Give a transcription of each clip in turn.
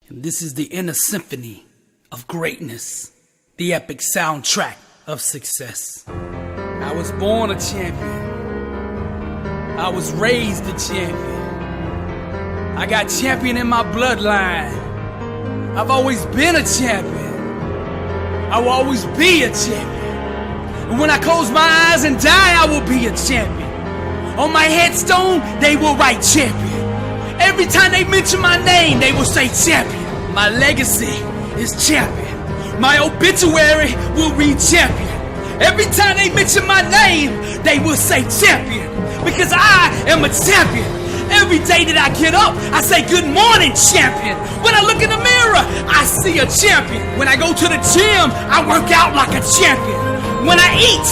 And this is the inner symphony of greatness, the epic soundtrack of success. I was born a champion. I was raised a champion. I got champion in my bloodline. I've always been a champion. I will always be a champion. And when I close my eyes and die, I will be a champion. On my headstone, they will write champion. Every time they mention my name, they will say champion. My legacy is champion. My obituary will read champion. Every time they mention my name, they will say champion. Because I am a champion. Every day that I get up, I say good morning, champion. When I look in the mirror, I see a champion. When I go to the gym, I work out like a champion. When I eat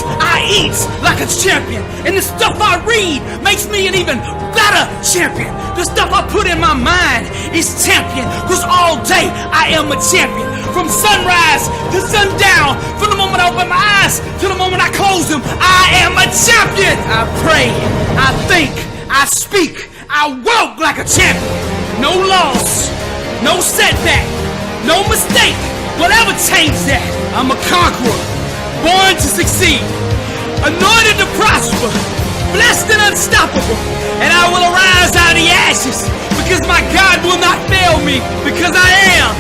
like a champion. And the stuff I read makes me an even better champion. The stuff I put in my mind is champion. Because all day I am a champion. From sunrise to sundown, from the moment I open my eyes to the moment I close them, I am a champion. I pray, I think, I speak, I walk like a champion. No loss, no setback, no mistake will ever change that. I'm a conqueror, born to succeed, anointed to prosper, blessed and unstoppable. And I will arise out of the ashes because my God will not fail me, because I am,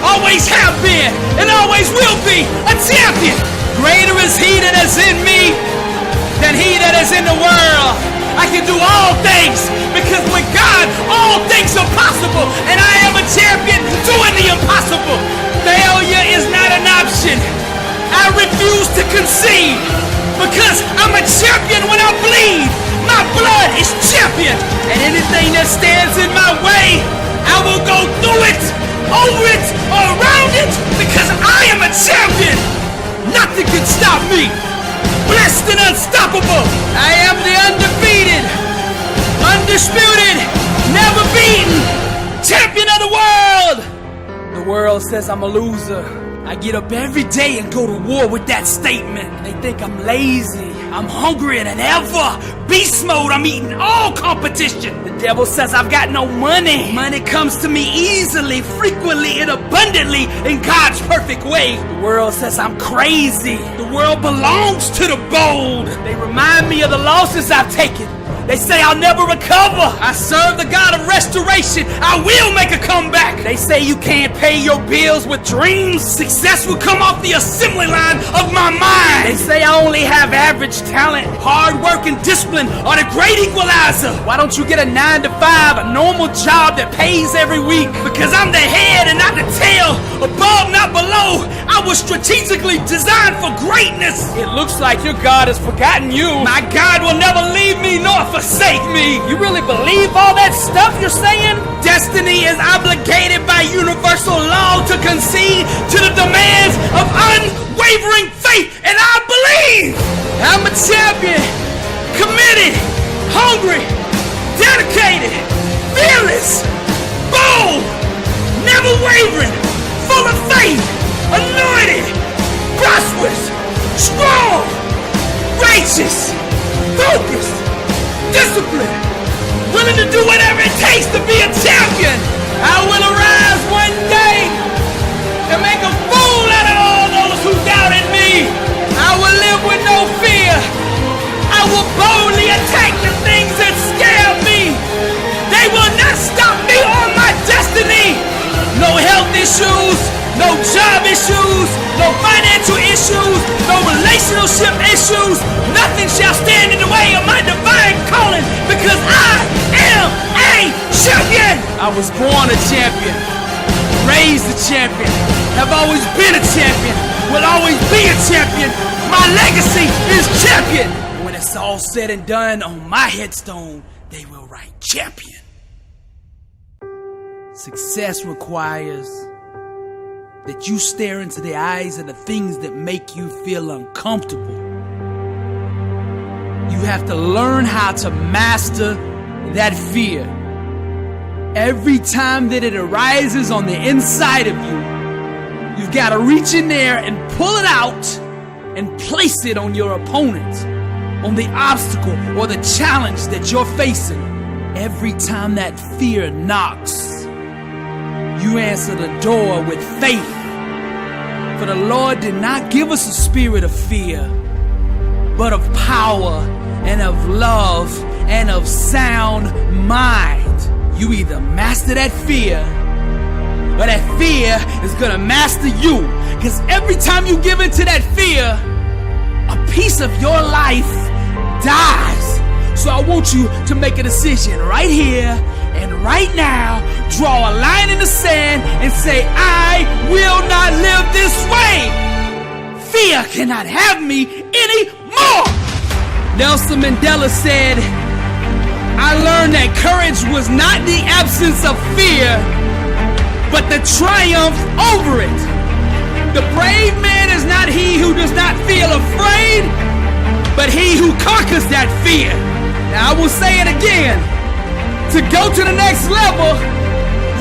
always have been, and always will be a champion. Greater is he that is in me than he that is in the world. I can do all things because with God, all things are possible. And I am a champion doing the impossible. Failure is not an option. I refuse to concede because I'm a champion when I bleed. My blood is champion. And anything that stands in my way, I will go through it, over it, or around it, because I am a champion. Nothing can stop me. Blessed and unstoppable. I am the undefeated, undisputed, never beaten champion of the world. The world says I'm a loser. I get up every day and go to war with that statement. They think I'm lazy. I'm hungrier than ever. Beast mode, I'm eating all competition. The devil says I've got no money. Money comes to me easily, frequently, and abundantly in God's perfect way. The world says I'm crazy. The world belongs to the bold. They remind me of the losses I've taken. They say I'll never recover. I serve the God of restoration. I will make a comeback. They say you can't pay your bills with dreams. Success will come off the assembly line of my mind. They say I only have average talent. Hard work and discipline are the great equalizer. Why don't you get a 9-to-5, a normal job that pays every week? Because I'm the head and not the tail. Above, not below. I was strategically designed for greatness. It looks like your God has forgotten you. My God will never leave me nor forsake me. You really believe all that stuff you're saying? Destiny is obligated by universal law to concede to the demands of unwavering faith, and I believe I'm a champion, committed, hungry, dedicated, fearless, bold, never wavering, full of faith, anointed, prosperous, strong, righteous, focused, disciplined, willing to do whatever it takes to be a champion. I will arise one day and make a fool out of all those who doubted me. I will live with no fear. I will boldly attack the things that scare me. They will not stop me on my destiny. No health issues, no job issues, no financial issues, no relationship issues. Nothing shall stand in the way of my divine calling, because I am a champion. I was born a champion, raised a champion, have always been a champion, will always be a champion. My legacy is champion. When it's all said and done, on my headstone, they will write champion. Success requires that you stare into the eyes of the things that make you feel uncomfortable. You have to learn how to master that fear. Every time that it arises on the inside of you, you've got to reach in there and pull it out and place it on your opponent, on the obstacle or the challenge that you're facing. Every time that fear knocks, you answer the door with faith. For the Lord did not give us a spirit of fear, but of power and of love and of sound mind. You either master that fear, or that fear is gonna master you. Because every time you give into that fear, a piece of your life dies. So I want you to make a decision right here and right now. Draw a line in the sand and say, I will not live this way. Fear cannot have me anymore. Nelson Mandela said, I learned that courage was not the absence of fear, but the triumph over it. The brave man is not he who does not feel afraid, but he who conquers that fear. Now I will say it again. To go to the next level,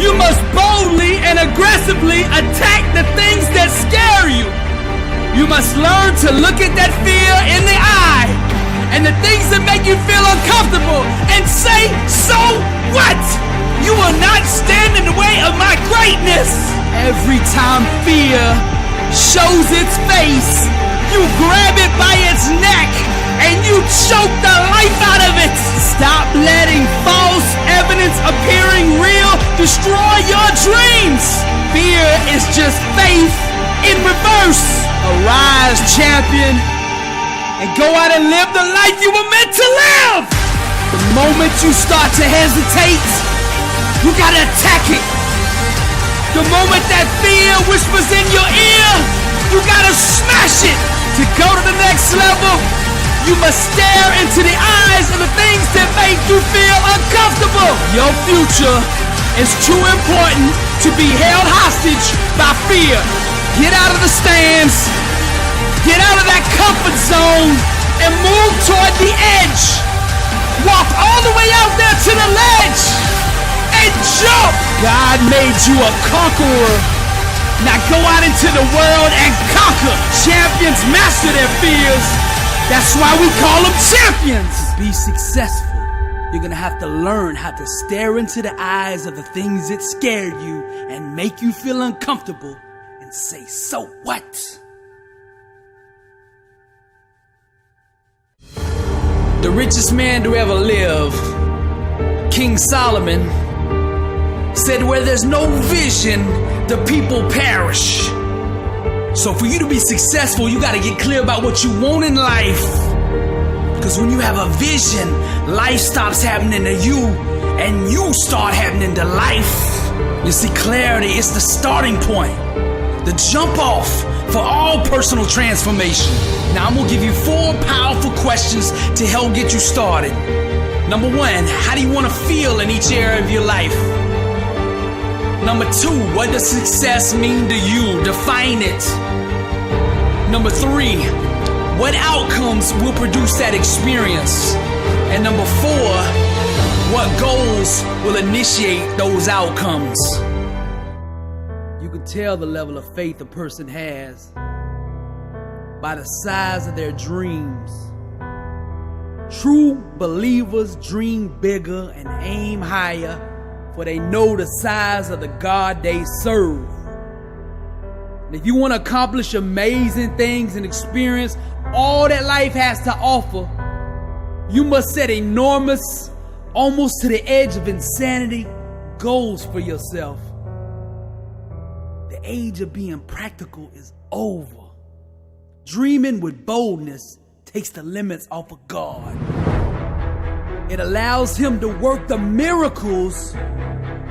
you must boldly and aggressively attack the things that scare you. You must learn to look at that fear in the eye and the things that make you feel uncomfortable and say, so what? You will not stand in the way of my greatness. Every time fear shows its face, you grab it by its neck and you choke the life out of it. Stop letting false evidence appearing real destroy your dreams. Fear is just faith in reverse. Arise, champion, and go out and live the life you were meant to live. The moment you start to hesitate, you gotta attack it. The moment that fear whispers in your ear, you gotta smash it. To go to the next level, you must stare into the eyes of the things that make you feel uncomfortable. Your future is too important to be held hostage by fear. Get out of the stands, get out of that comfort zone, and move toward the edge. Walk all the way out there to the ledge and jump. God made you a conqueror. Now go out into the world and conquer. Champions master their fears. That's why we call them champions. To be successful, you're gonna have to learn how to stare into the eyes of the things that scare you and make you feel uncomfortable and say, so what? The richest man to ever live, King Solomon, said where there's no vision, the people perish. So for you to be successful, you gotta get clear about what you want in life. Because when you have a vision, life stops happening to you and you start happening to life. You see, clarity is the starting point, the jump off for all personal transformation. Now I'm gonna give you 4 powerful questions to help get you started. Number 1, how do you wanna feel in each area of your life? Number 2, what does success mean to you? Define it. Number 3, what outcomes will produce that experience? And number 4, what goals will initiate those outcomes? You can tell the level of faith a person has by the size of their dreams. True believers dream bigger and aim higher, for they know the size of the God they serve. And if you want to accomplish amazing things and experience all that life has to offer, you must set enormous, almost to the edge of insanity, goals for yourself. The age of being practical is over. Dreaming with boldness takes the limits off of God. It allows Him to work the miracles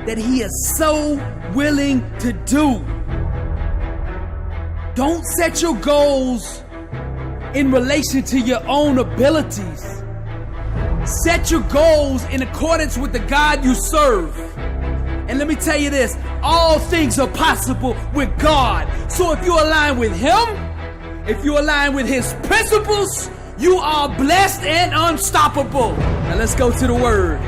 that He is so willing to do. Don't set your goals in relation to your own abilities. Set your goals in accordance with the God you serve. And let me tell you this, all things are possible with God. So if you align with Him, if you align with His principles, you are blessed and unstoppable. Now let's go to the Word.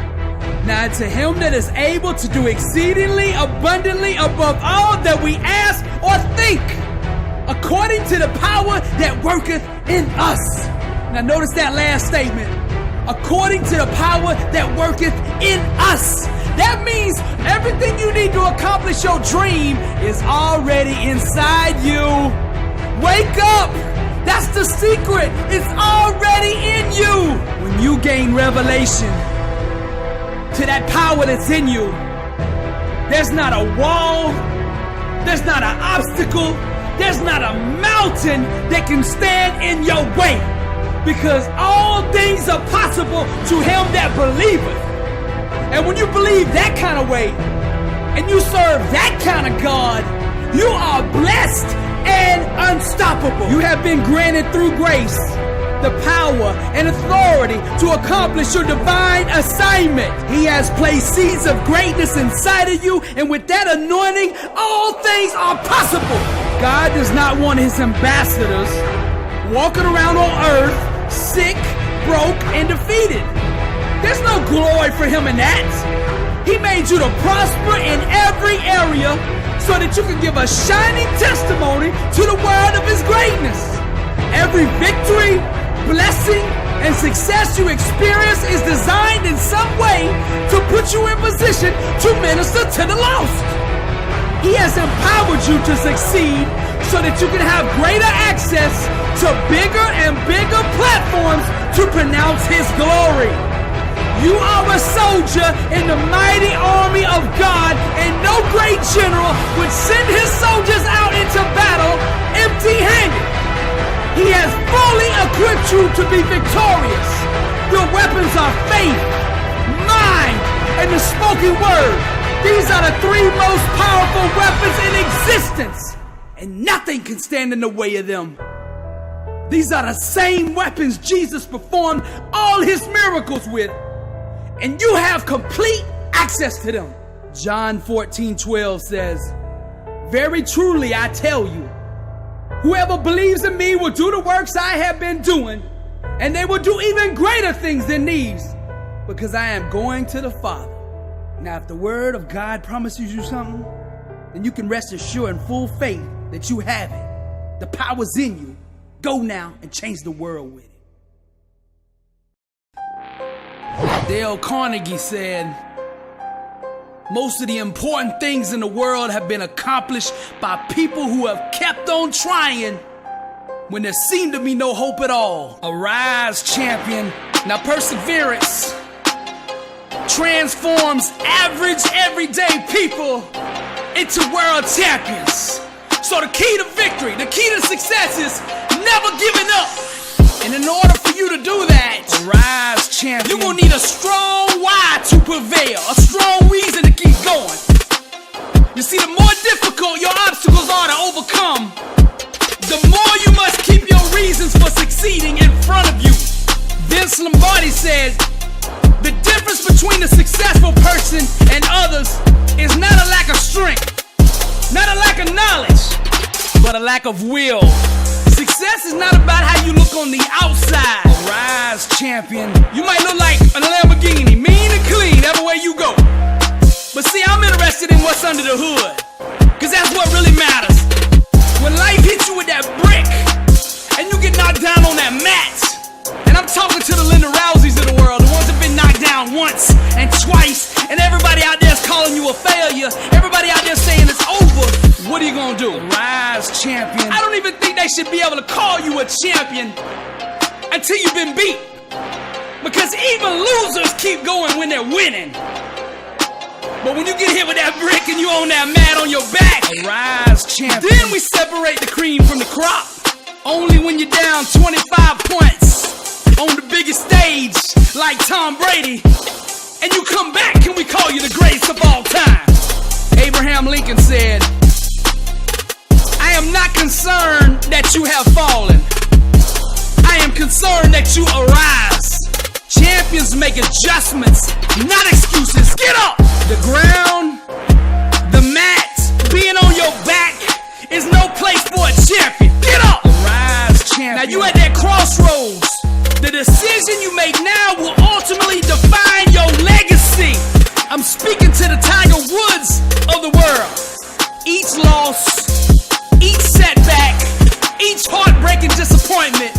Now to Him that is able to do exceedingly abundantly above all that we ask or think, according to the power that worketh in us. Now notice that last statement. According to the power that worketh in us. That means everything you need to accomplish your dream is already inside you. Wake up! That's the secret. It's already in you. When you gain revelation to that power that's in you, there's not a wall, there's not an obstacle, there's not a mountain that can stand in your way. Because all things are possible to him that believeth. And when you believe that kind of way, and you serve that kind of God, you are blessed and unstoppable. You have been granted through grace the power and authority to accomplish your divine assignment. He has placed seeds of greatness inside of you, and with that anointing, all things are possible. God does not want his ambassadors walking around on earth sick, broke, and defeated. There's no glory for him in that. He made you to prosper in every area so that you can give a shining testimony to the word of his greatness. Every victory, blessing, and success you experience is designed in some way to put you in position to minister to the lost. He has empowered you to succeed so that you can have greater access to bigger and bigger platforms to pronounce his glory. You are a soldier in the mighty army of God, and no great general would send his soldiers out into battle empty-handed. He has fully equipped you to be victorious. Your weapons are faith, mind, and the spoken word. These are the three most powerful weapons in existence, and nothing can stand in the way of them. These are the same weapons Jesus performed all his miracles with, and you have complete access to them. John 14:12 says, "Very truly I tell you, whoever believes in me will do the works I have been doing, and they will do even greater things than these, because I am going to the Father." Now, if the word of God promises you something, then you can rest assured in full faith that you have it. The power's in you. Go now and change the world with it. Dale Carnegie said, "Most of the important things in the world have been accomplished by people who have kept on trying when there seemed to be no hope at all." Arise, champion. Now, perseverance transforms average, everyday people into world champions. So the key to victory, the key to success is never giving up. And in order for you to do that, arise, champion, you're gonna need a strong why to prevail, a strong reason to keep going. You see, the more difficult your obstacles are to overcome, the more you must keep your reasons for succeeding in front of you. Vince Lombardi said, "The difference between a successful person and others is not a lack of strength, not a lack of knowledge, but a lack of will." Success is not about how you look on the outside. Arise, champion. You might look like a Lamborghini, mean and clean everywhere you go. But see, I'm interested in what's under the hood, cause that's what really matters. When life hits you with that brick, and you get knocked down on that mat, and I'm talking to the Linda Rouseys of the world, the ones that have been knocked down once and twice, and everybody out there is calling you a failure, everybody out there saying it's over, what are you gonna do? Rise, champion. I don't even think they should be able to call you a champion until you've been beat, because even losers keep going when they're winning. But when you get hit with that brick and you on that mat on your back, arise, champion. Then we separate the cream from the crop. Only when you're down 25 points on the biggest stage like Tom Brady, and you come back, can we call you the greatest of all time? Abraham Lincoln said, "I am not concerned that you have fallen. I am concerned that you arise." Champions make adjustments, not excuses. Get up! The ground, the mat, being on your back is no place for a champion. Get up! Arise, champion. Now you at that crossroads. The decision you make now will ultimately define your legacy. I'm speaking to the Tiger Woods of the world. Each loss, each setback, each heartbreaking disappointment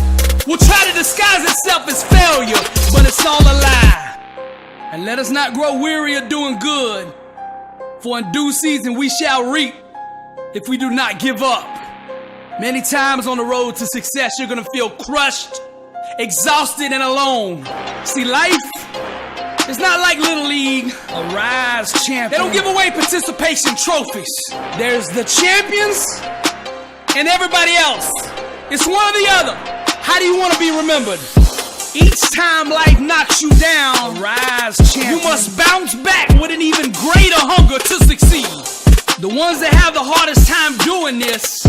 will try to disguise itself as failure, but it's all a lie. And let us not grow weary of doing good, for in due season we shall reap if we do not give up. Many times on the road to success, you're gonna feel crushed, exhausted, and alone. See, life is not like Little League, a rise champion. They don't give away participation trophies. There's the champions and everybody else. It's one or the other. How do you want to be remembered? Each time life knocks you down, a rise champion, you must bounce back with an even greater hunger to succeed. The ones that have the hardest time doing this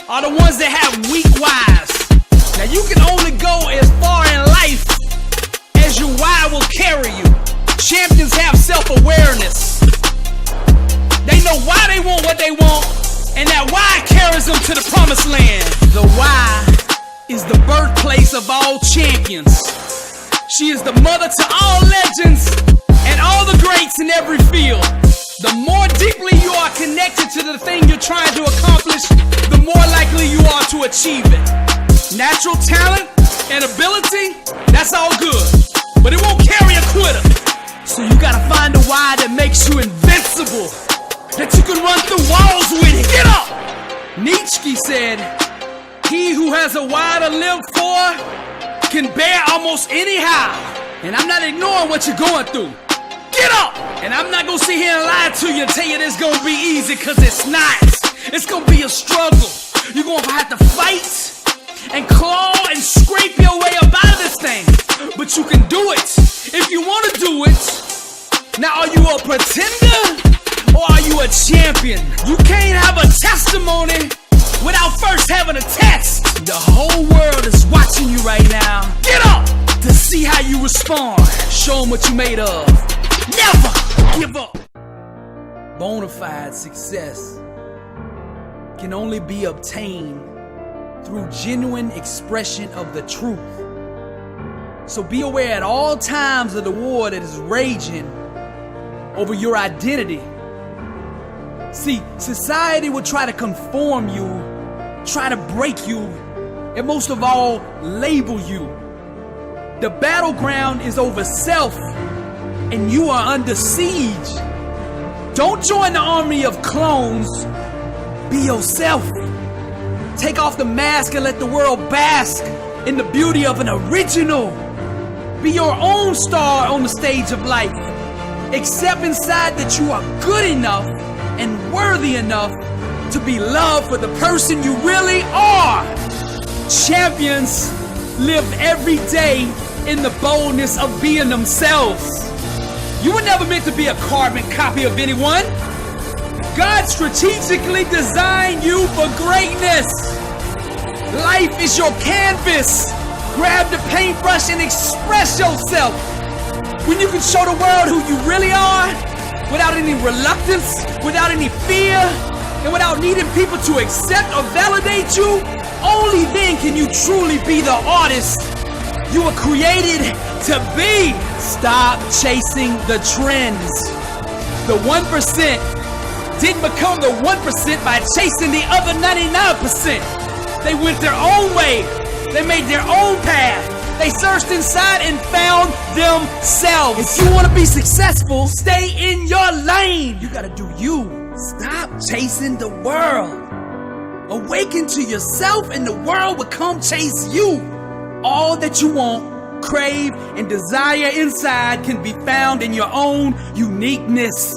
are the ones that have weak whys. Now you can only go as far in life as your why will carry you. Champions have self-awareness. They know why they want what they want, and that why carries them to the promised land. The why is the birthplace of all champions. She is the mother to all legends and all the greats in every field. The more deeply you are connected to the thing you're trying to accomplish, the more likely you are to achieve it. Natural talent and ability, that's all good, but it won't carry a quitter. So you gotta find a why that makes you invincible, that you can run through walls with it. Get up! Nietzsche said, he who has a why to live for can bear almost anyhow. And I'm not ignoring what you're going through. Get up! And I'm not gonna sit here and lie to you and tell you it's gonna be easy, cause it's not. It's gonna be a struggle. You're gonna have to fight and claw and scrape your way up out of this thing. But you can do it if you wanna do it. Now, are you a pretender or are you a champion? You can't have a testimony without first having a test. The whole world is watching you right now. Get up to see how you respond. Show them what you made of. Never give up. Bonafide success can only be obtained through genuine expression of the truth. So be aware at all times of the war that is raging over your identity. See, society will try to conform you, try to break you, and most of all, label you. The battleground is over self, and you are under siege. Don't join the army of clones. Be yourself. Take off the mask and let the world bask in the beauty of an original. Be your own star on the stage of life. Accept inside that you are good enough and worthy enough to be loved for the person you really are. Champions live every day in the boldness of being themselves. You were never meant to be a carbon copy of anyone. God strategically designed you for greatness. Life is your canvas. Grab the paintbrush and express yourself. When you can show the world who you really are, without any reluctance, without any fear, and without needing people to accept or validate you, only then can you truly be the artist you were created to be. Stop chasing the trends. The 1% didn't become the 1% by chasing the other 99%. They went their own way. They made their own path. They searched inside and found themselves. If you want to be successful, stay in your lane. You gotta do you. Stop chasing the world. Awaken to yourself and the world will come chase you. All that you want, crave, and desire inside can be found in your own uniqueness.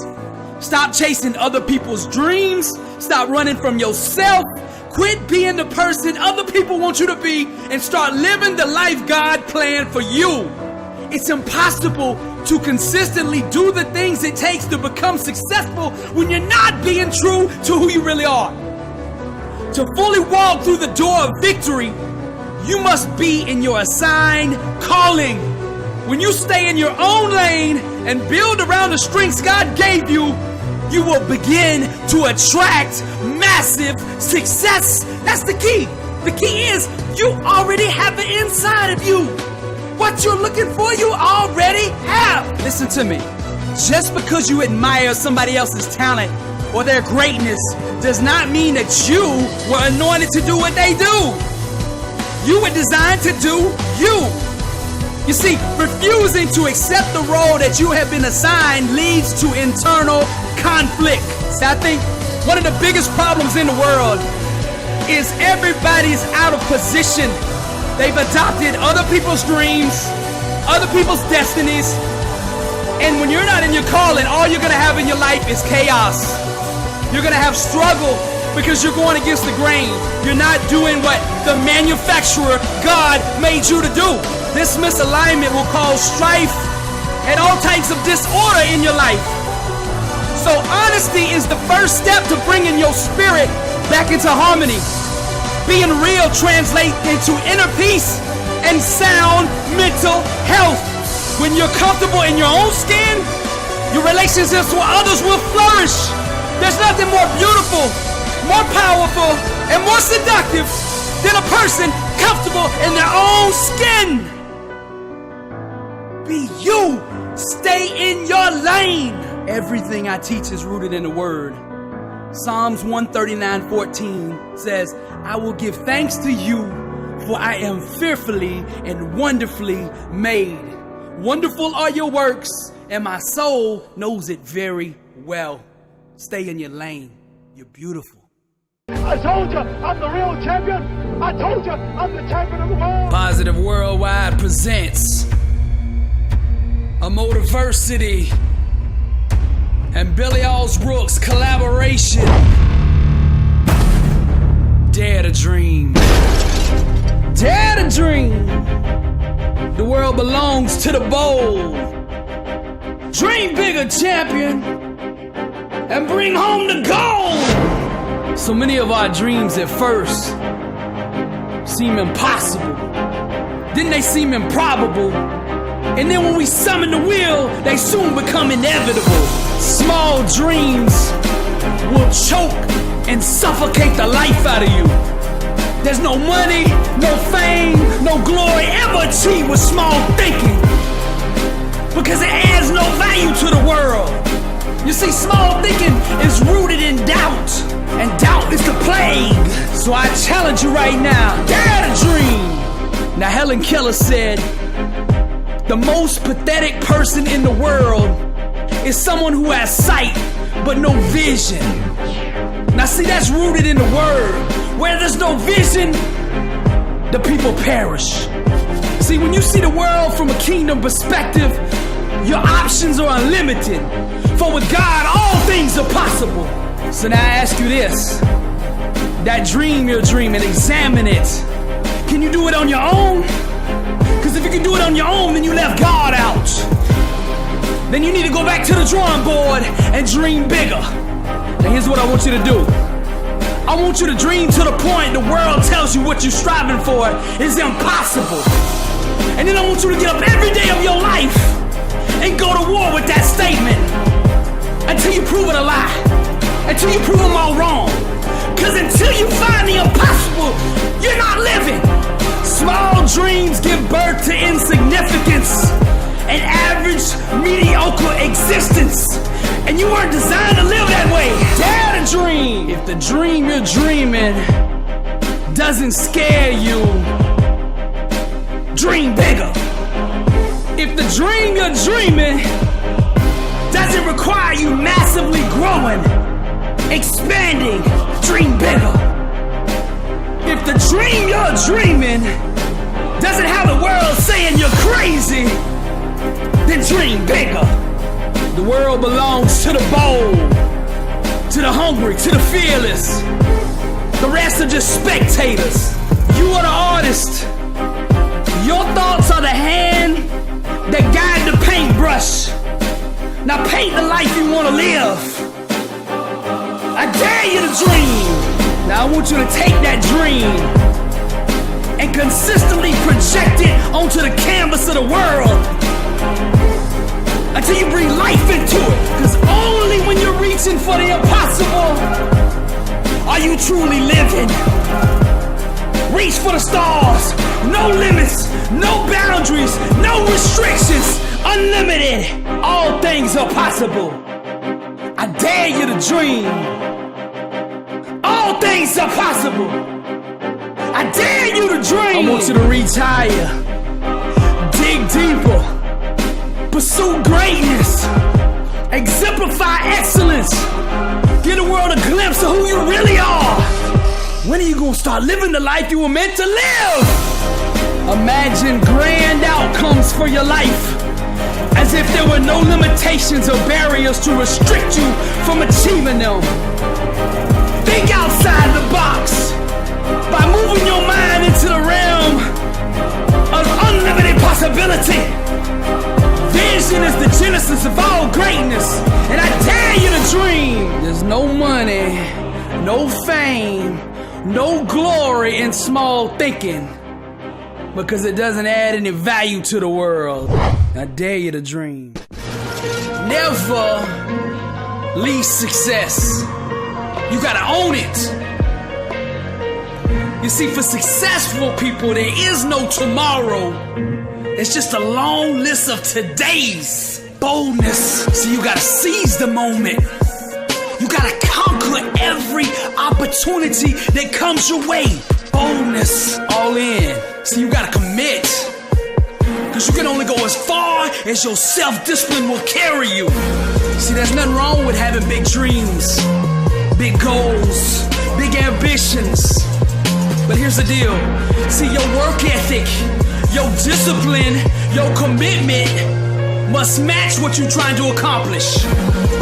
Stop chasing other people's dreams. Stop running from yourself. Quit being the person other people want you to be and start living the life God planned for you. It's impossible to consistently do the things it takes to become successful when you're not being true to who you really are. To fully walk through the door of victory, you must be in your assigned calling. When you stay in your own lane and build around the strengths God gave you, you will begin to attract massive success. That's the key. The key is you already have it inside of you. What you're looking for, you already have. Listen to me. Just because you admire somebody else's talent or their greatness does not mean that you were anointed to do what they do. You were designed to do you. You see, refusing to accept the role that you have been assigned leads to internal conflict. See, I think one of the biggest problems in the world is everybody's out of position. They've adopted other people's dreams, other people's destinies, and when you're not in your calling, all you're gonna have in your life is chaos. You're gonna have struggle because you're going against the grain. You're not doing what the manufacturer, God, made you to do. This misalignment will cause strife and all types of disorder in your life. So honesty is the first step to bringing your spirit back into harmony. Being real translates into inner peace and sound mental health. When you're comfortable in your own skin, your relationships with others will flourish. There's nothing more beautiful, more powerful, and more seductive than a person comfortable in their own skin. Be you. Stay in your lane. Everything I teach is rooted in the Word. Psalms 139:14 says, I will give thanks to you, for I am fearfully and wonderfully made. Wonderful are your works, and my soul knows it very well. Stay in your lane. You're beautiful. I told you, I'm the real champion. I told you, I'm the champion of the world. Positive Worldwide presents a Motiversity and Billy Alsbrooks collaboration. Dare to dream. Dare to dream. The world belongs to the bold. Dream bigger, champion, and bring home the gold. So many of our dreams at first seem impossible. Then they seem improbable. And then when we summon the will, they soon become inevitable. Small dreams will choke and suffocate the life out of you. There's no money, no fame, no glory ever achieved with small thinking, because it adds no value to the world. You see, small thinking is rooted in doubt, and doubt is the plague. So I challenge you right now, dare to dream. Now Helen Keller said, the most pathetic person in the world is someone who has sight but no vision. Now see, that's rooted in the Word. Where there's no vision, the people perish. See, when you see the world from a kingdom perspective, your options are unlimited. For with God, all things are possible. So now I ask you this. That dream you're dreaming, examine it. Can you do it on your own? Because if you can do it on your own, then you left God out. Then you need to go back to the drawing board and dream bigger. Now here's what I want you to do. I want you to dream to the point the world tells you what you're striving for is impossible. And then I want you to get up every day of your life and go to war with that statement until you prove it a lie, until you prove them all wrong. Because until you find the impossible, you're not living. Small dreams give birth to insignificance, an average, mediocre existence. And you weren't designed to live that way. Dare to dream. If the dream you're dreaming doesn't scare you, dream bigger. If the dream you're dreaming doesn't require you massively growing, expanding, dream bigger. If the dream you're dreaming doesn't have the world saying you're crazy, then dream bigger. The world belongs to the bold, to the hungry, to the fearless. The rest are just spectators. You are the artist. Your thoughts are the hand that guide the paintbrush. Now paint the life you want to live. I dare you to dream. Now I want you to take that dream and consistently project it onto the canvas of the world until you bring life into it. Because only when you're reaching for the impossible are you truly living. Reach for the stars. No limits, no boundaries, no restrictions. Unlimited. All things are possible. I dare you to dream. All things are possible. I dare you to dream. I want you to reach higher. Dig deeper. Pursue greatness. Exemplify excellence. Give the world a glimpse of who you really are. When are you gonna start living the life you were meant to live? Imagine grand outcomes for your life, as if there were no limitations or barriers to restrict you from achieving them. Think outside the box by moving your mind into the realm of unlimited possibility. Vision is the genesis of all greatness, and I dare you to dream. There's no money, no fame, no glory in small thinking, because it doesn't add any value to the world. I dare you to dream. Never leave success. You gotta own it. You see, for successful people, there is no tomorrow. It's just a long list of todays. Boldness. So you gotta seize the moment. You gotta conquer every opportunity that comes your way. Boldness. All in. So you gotta commit. Cause you can only go as far as your self-discipline will carry you. See, there's nothing wrong with having big dreams, big goals, big ambitions. But here's the deal. See, your work ethic, your discipline, your commitment must match what you're trying to accomplish.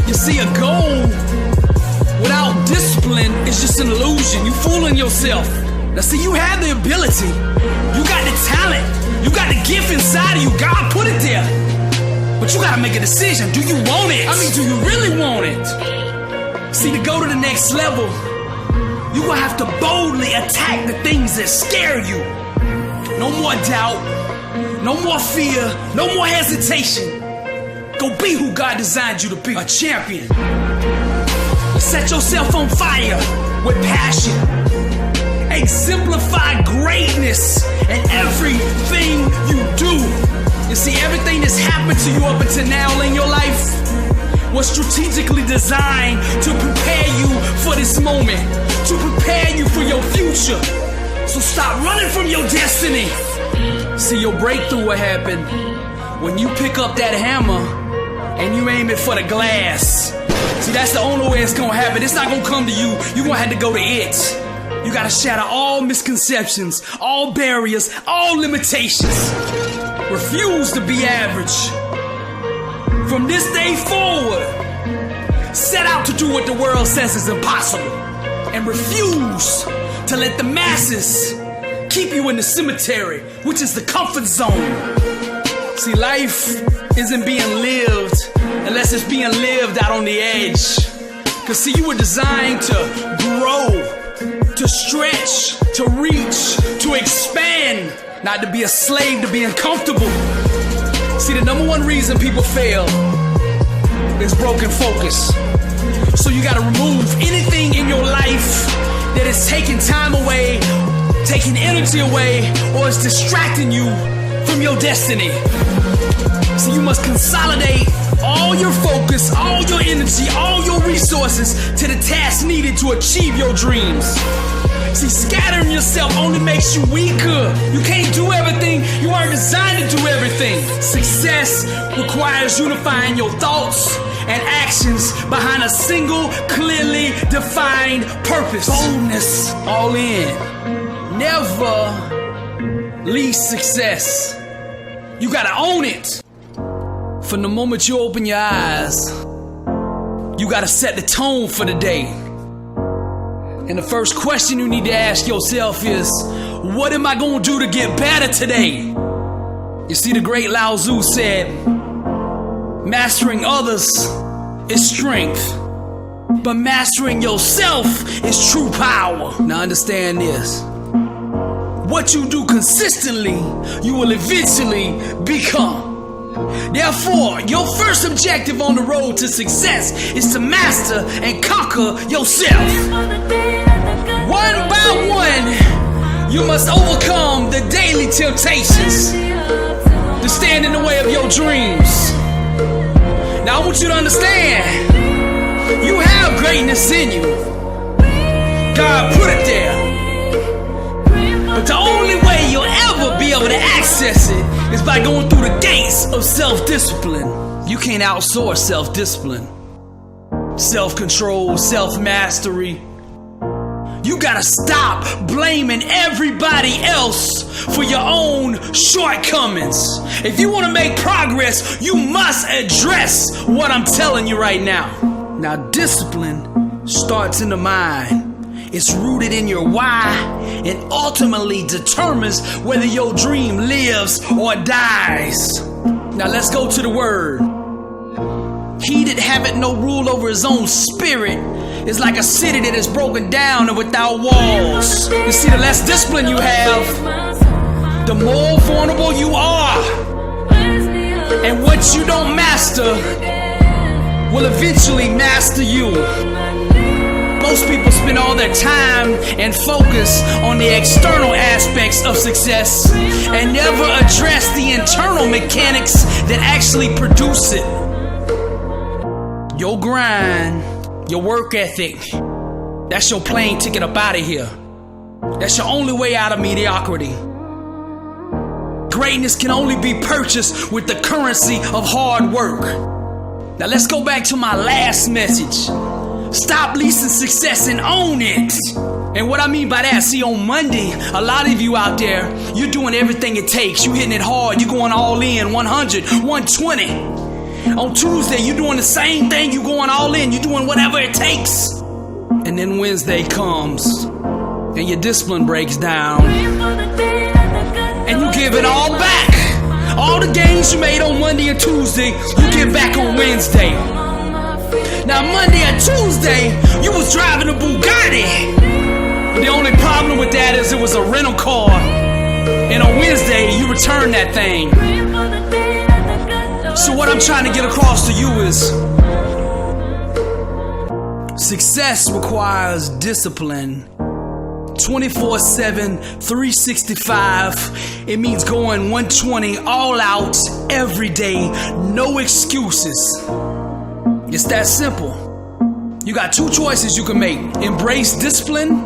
You see, a goal without discipline is just an illusion. You're fooling yourself. Now see, you have the ability. You got the talent. You got the gift inside of you. God put it there. But you gotta make a decision. Do you want it? I mean, do you really want it? See, to go to the next level, you're gonna have to boldly attack the things that scare you. No more doubt, no more fear, no more hesitation. Go be who God designed you to be, a champion. Set yourself on fire with passion. Exemplify greatness in everything you do. You see, everything that's happened to you up until now in your life was strategically designed to prepare you for this moment, to prepare you for your future. So stop running from your destiny. See, your breakthrough will happen when you pick up that hammer and you aim it for the glass. See, that's the only way it's gonna happen. It's not gonna come to you. You're gonna have to go to it. You gotta shatter all misconceptions, all barriers, all limitations. Refuse to be average. From this day forward, set out to do what the world says is impossible. And refuse to let the masses keep you in the cemetery, which is the comfort zone. See, life isn't being lived unless it's being lived out on the edge. Cause see, you were designed to grow, to stretch, to reach, to expand, not to be a slave to being comfortable. See, the number one reason people fail is broken focus. So you gotta remove anything in your life that is taking time away, taking energy away, or is distracting you from your destiny. So you must consolidate all your focus, all your energy, all your resources to the task needed to achieve your dreams. See, scattering yourself only makes you weaker. You can't do everything. You aren't designed to do everything. Success requires unifying your thoughts and actions behind a single, clearly defined purpose. Boldness, all in. Never leave success. You gotta own it. From the moment you open your eyes, you gotta set the tone for the day. And the first question you need to ask yourself is, what am I gonna do to get better today? You see, the great Lao Tzu said, mastering others is strength, but mastering yourself is true power. Now understand this. What you do consistently, you will eventually become. Therefore, your first objective on the road to success is to master and conquer yourself. One by one, you must overcome the daily temptations to stand in the way of your dreams. Now I want you to understand, you have greatness in you. God put it there. But the only way you'll ever be able to access access it is by going through the gates of self-discipline. You can't outsource self-discipline, self-control, self-mastery. You gotta stop blaming everybody else for your own shortcomings. If you wanna make progress, you must address what I'm telling you right now. Now, discipline starts in the mind. It's rooted in your why and ultimately determines whether your dream lives or dies. Now let's go to the word. He that haveth no rule over his own spirit is like a city that is broken down and without walls. You see, the less discipline you have, the more vulnerable you are. And what you don't master will eventually master you. Most people spend all their time and focus on the external aspects of success and never address the internal mechanics that actually produce it. Your grind, your work ethic, that's your plane ticket up out of here. That's your only way out of mediocrity. Greatness can only be purchased with the currency of hard work. Now let's go back to my last message. Stop leasing success and own it. And what I mean by that, see, on Monday, a lot of you out there, you're doing everything it takes. You're hitting it hard. You're going all in, 100, 120. On Tuesday, you're doing the same thing. You're going all in. You're doing whatever it takes. And then Wednesday comes, and your discipline breaks down. And you give it all back. All the gains you made on Monday and Tuesday, you give back on Wednesday. Now Monday and Tuesday, you was driving a Bugatti. The only problem with that is it was a rental car. And on Wednesday, you returned that thing. So what I'm trying to get across to you is success requires discipline. 24/7, 365. It means going 120 all out every day. No excuses. It's that simple. You got two choices you can make. Embrace discipline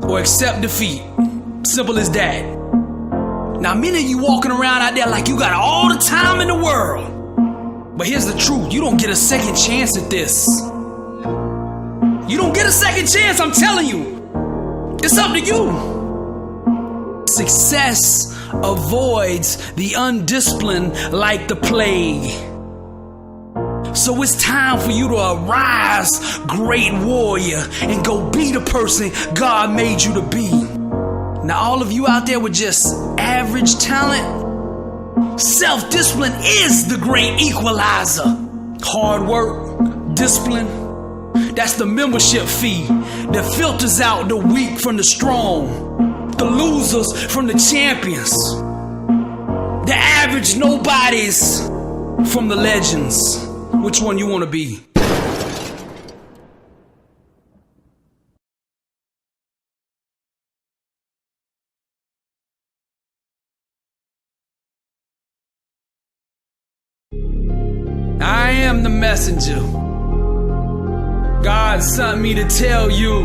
or accept defeat. Simple as that. Now, many of you walking around out there like you got all the time in the world. But here's the truth. You don't get a second chance at this. You don't get a second chance, I'm telling you. It's up to you. Success avoids the undisciplined like the plague. So it's time for you to arise, great warrior, and go be the person God made you to be. Now, all of you out there with just average talent, self-discipline is the great equalizer. Hard work, discipline, that's the membership fee that filters out the weak from the strong, the losers from the champions, the average nobodies from the legends. Which one you want to be? I am the messenger. God sent me to tell you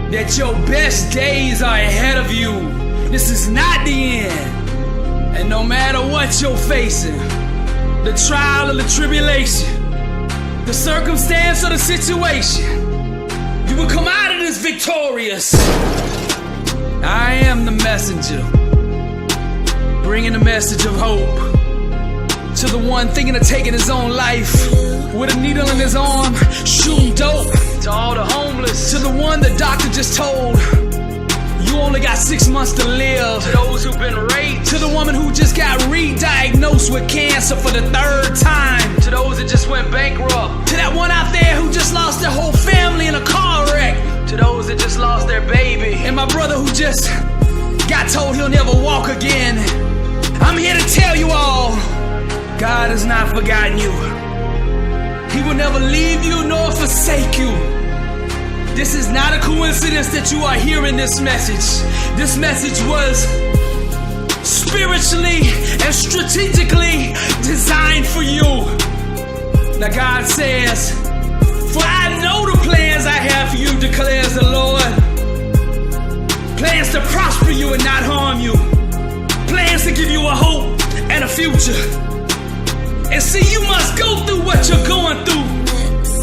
that your best days are ahead of you. This is not the end. And no matter what you're facing, the trial or the tribulation, the circumstance or the situation, you will come out of this victorious. I am the messenger, bringing the message of hope to the one thinking of taking his own life with a needle in his arm, shooting dope. To all the homeless, to the one the doctor just told you only got 6 months to live. To those who've been raped, to the woman who just got re-diagnosed with cancer for the 3rd time, to those that just went bankrupt, to that one out there who just lost their whole family in a car wreck, to those that just lost their baby, and my brother who just got told he'll never walk again. I'm here to tell you all, God has not forgotten you. He will never leave you nor forsake you. This is not a coincidence that you are hearing this message. This message was spiritually and strategically designed for you. Now God says, for I know the plans I have for you, declares the Lord. Plans to prosper you and future. And see, you must go through what you're going through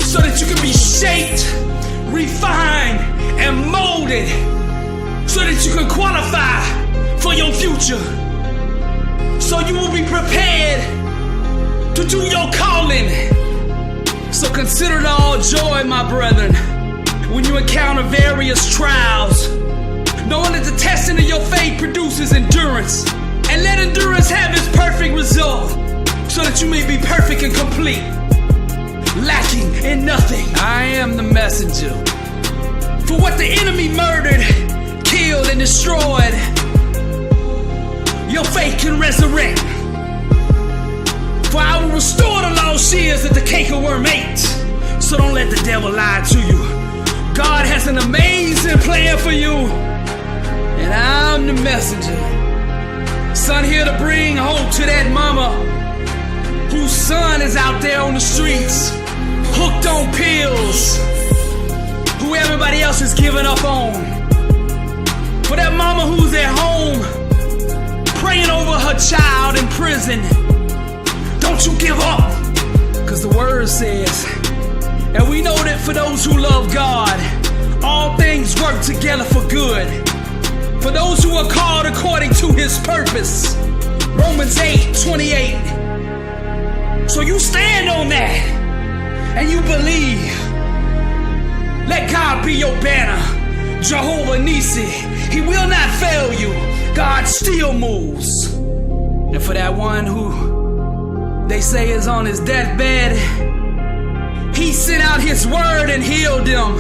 so that you can be shaped, refined, and molded so that you can qualify for your future. So you will be prepared to do your calling. So consider it all joy, my brethren, when you encounter various trials, knowing that the testing of your faith produces endurance. And let endurance have its perfect result, so that you may be perfect and complete, lacking in nothing. I am the messenger. For what the enemy murdered, killed, and destroyed, your faith can resurrect. For I will restore the lost years that the cankerworm ate. So don't let the devil lie to you. God has an amazing plan for you, and I'm the messenger. Son, here to bring hope to that mama whose son is out there on the streets, hooked on pills, who everybody else is giving up on. For that mama who's at home, praying over her child in prison, don't you give up, cause the word says, and we know that for those who love God, all things work together for good, for those who are called according to his purpose. Romans 8:28. So you stand on that and you believe. Let God be your banner, Jehovah Nissi. He will not fail you. God still moves. And for that one who they say is on his deathbed, he sent out his word and healed them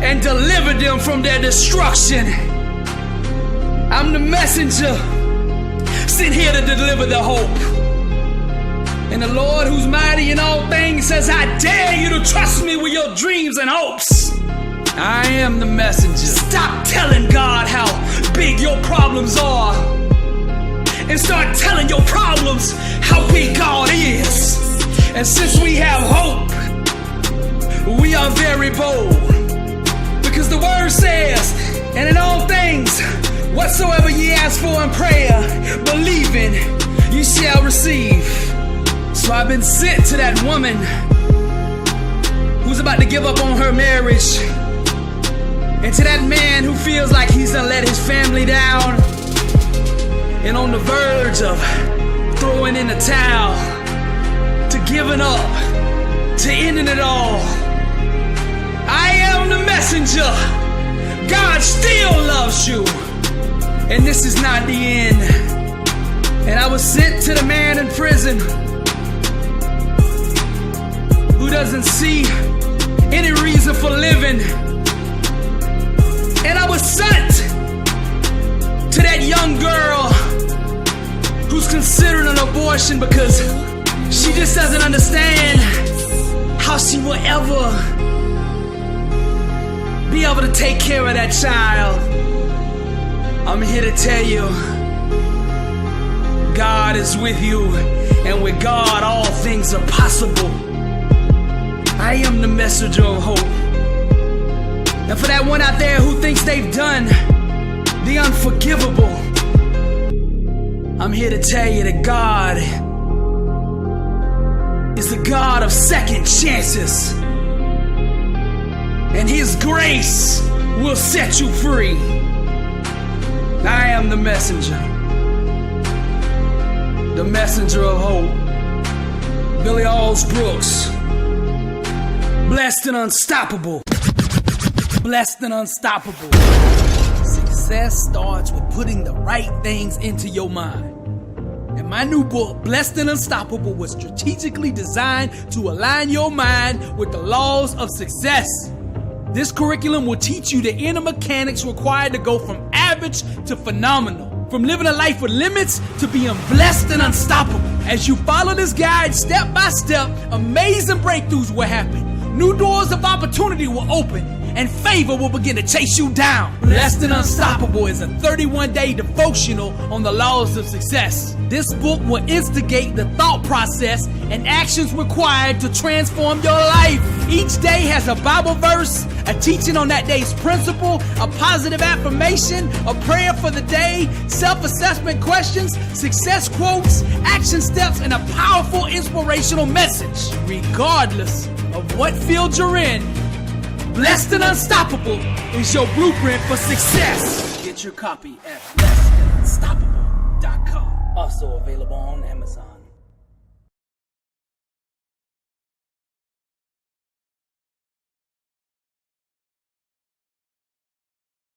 and delivered them from their destruction. I'm the messenger sent here to deliver the hope. And the Lord who's mighty in all things says, I dare you to trust me with your dreams and hopes. I am the messenger. Stop telling God how big your problems are and start telling your problems how big God is. And since we have hope, we are very bold, because the word says, and in all things whatsoever ye ask for in prayer, believing, ye shall receive. So I've been sent to that woman who's about to give up on her marriage, and to that man who feels like he's done let his family down and on the verge of throwing in the towel, to giving up, to ending it all. I am the messenger. God still loves you, and this is not the end. And I was sent to the man in prison who doesn't see any reason for living. And I was sent to that young girl who's considering an abortion because she just doesn't understand how she will ever be able to take care of that child. I'm here to tell you, God is with you, and with God all things are possible. I am the messenger of hope. And for that one out there who thinks they've done the unforgivable, I'm here to tell you that God is the God of second chances, and his grace will set you free. I am the messenger of hope. Billy Alsbrooks. Blessed and unstoppable. Blessed and unstoppable. Success starts with putting the right things into your mind. And my new book, Blessed and Unstoppable, was strategically designed to align your mind with the laws of success. This curriculum will teach you the inner mechanics required to go from average to phenomenal. From living a life with limits to being blessed and unstoppable. As you follow this guide step by step, amazing breakthroughs will happen. new doors of opportunity will open and favor will begin to chase you down. Blessed and Unstoppable is a 31-day devotional on the laws of success. This book will instigate the thought process and actions required to transform your life. Each day has a Bible verse, a teaching on that day's principle, a positive affirmation, a prayer for the day, self-assessment questions, success quotes, action steps, and a powerful inspirational message. Regardless of what field you're in, Blessed and Unstoppable is your blueprint for success. Get your copy at blessedandunstoppable.com. Also available on Amazon.